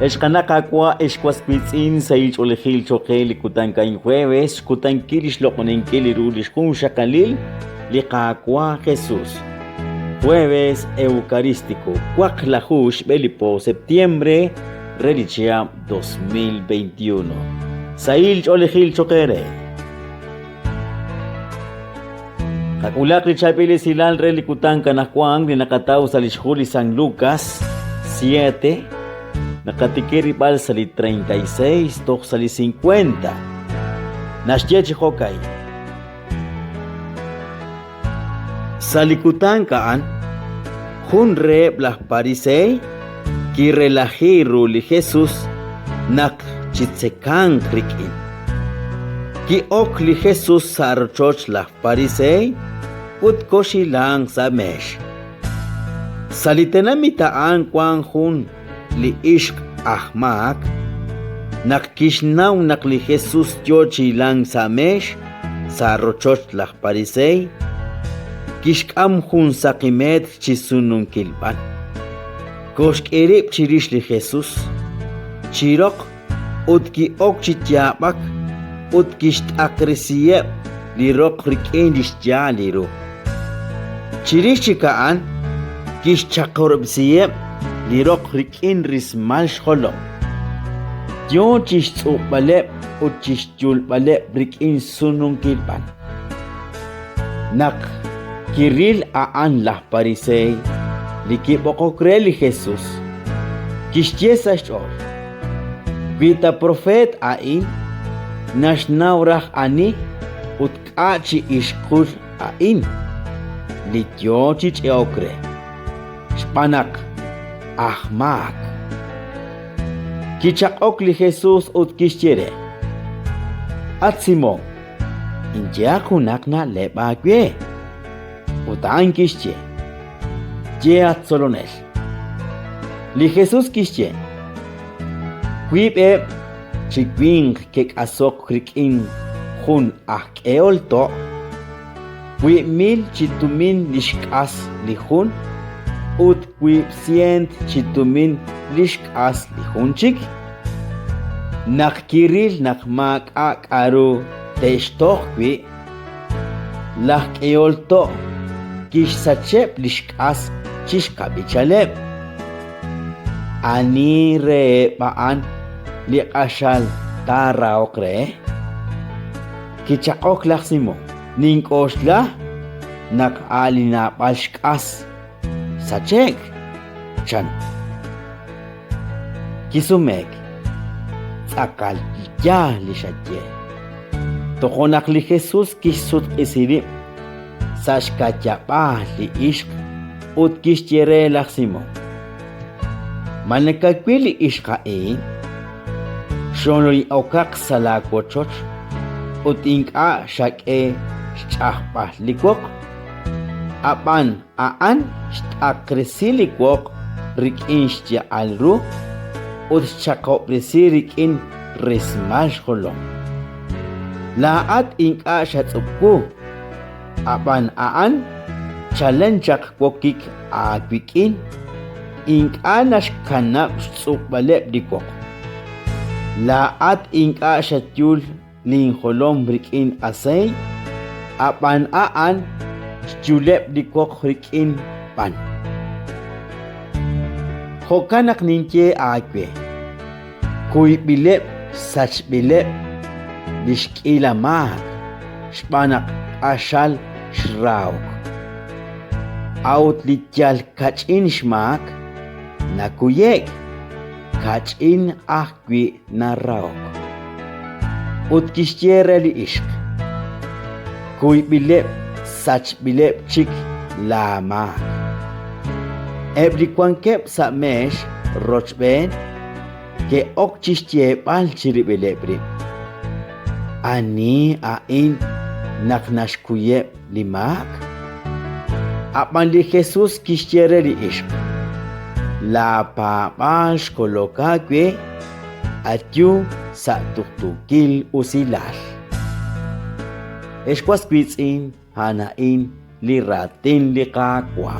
Eshkanakakwa eshkwasquitzin saich olejil choquel kutankain jueves kutankilish loqonenkili rulish kun shakalil liqakwa Jesús. Jueves Eucarístico, Cuaclajush, Belipo, septiembre, Relichia 2021. Sail Olejil Choquere. Kakulakri Chapili Silal Relicutan Canajuan, de Nakatau Salishuli San Lucas 7, Nakatikiri Bal Sali 36, Tok Sali 50. Nashyechi Hokai. Salikutan kaan hunre blah parisei ki relajiru li Jesus nak chitsekan krikin ki ok li Jesus sarchoch lah parisei ut koshi lang samesh salitenamitaan kwang hun li ishk ahmak nak kishnaw nak li Jesus chochi lang samesh sarchoch lah parisei Kishkam hun sakimet chisunun kilpan. Koshk erip chirish li Jesus. Chirok utki ok chityabak utkisht akresiyep li rok rikendish ja liru. Chirish chikaan kish chakorbsiyep li rok rikendris malsh holom. Yon chish tsubalep ut chish julbalep riken sunun kilpan. Nak Kiril aan lah parisei, likipoko kreli Jesus. Kishtiesa shor. Vita profet ain, nashnaurach ani, utkachi ishkur ain. Lityochich eokre. Shpanak, ahmak. Kichak li Jesus ut kishtiere. At Simon, injakunak na lebakwe. Utan kishche, jeat solonel. Li Jesus kishche. Quip chikwing kek asok krikin hun eolto. Quip mil chitumin lishkas lihun. Ut quip cient chitumin lishkas lihunchik. Nak kiril nak mak akaru teshtok qui. Lah eolto. Kish sachep lishkas chishka bichalep. Ani re paan liqashal tara okre. Kichakok laksimo ninkosla nak alina pashkas sachek chan. Kisumek sakal ya lishatye. Tokonak li Jesus kisut isirip. Sashkachapa li ishk ut kishtiere laksimo. Manekakwili ishka shonri okak salakochoch ut inka shak shachpa likok apan aan shtakresilikok rikinshtia alru ut shakopresi rikin resmash holom. Laat inka shatsupku Apan aan challengek kokik agwikin inganash kanap tsukbalep dikok. Laat inga shatyul ling holom rikin asay apan aan julep dikok rikin pan. Hokanak ninche agwe kuy bilep sach bilep dishkila mak shpanak ashal Shrauk Out lityal kachin shmak Nakuyek Kachin akwi na rauk Ut kishtiere li ishk Kuy bilep Sach bilep chik lamak Ebli kwankep sa mesh Rochben Ke ok chistie pal chiri bilepri Ani ain Naknash kuyep limak apan li Jesus kishtiere li ishk la papash kolokakwe atyu sa tuktukil usilal eshkwas kwitsin hanain li ratin li kakwa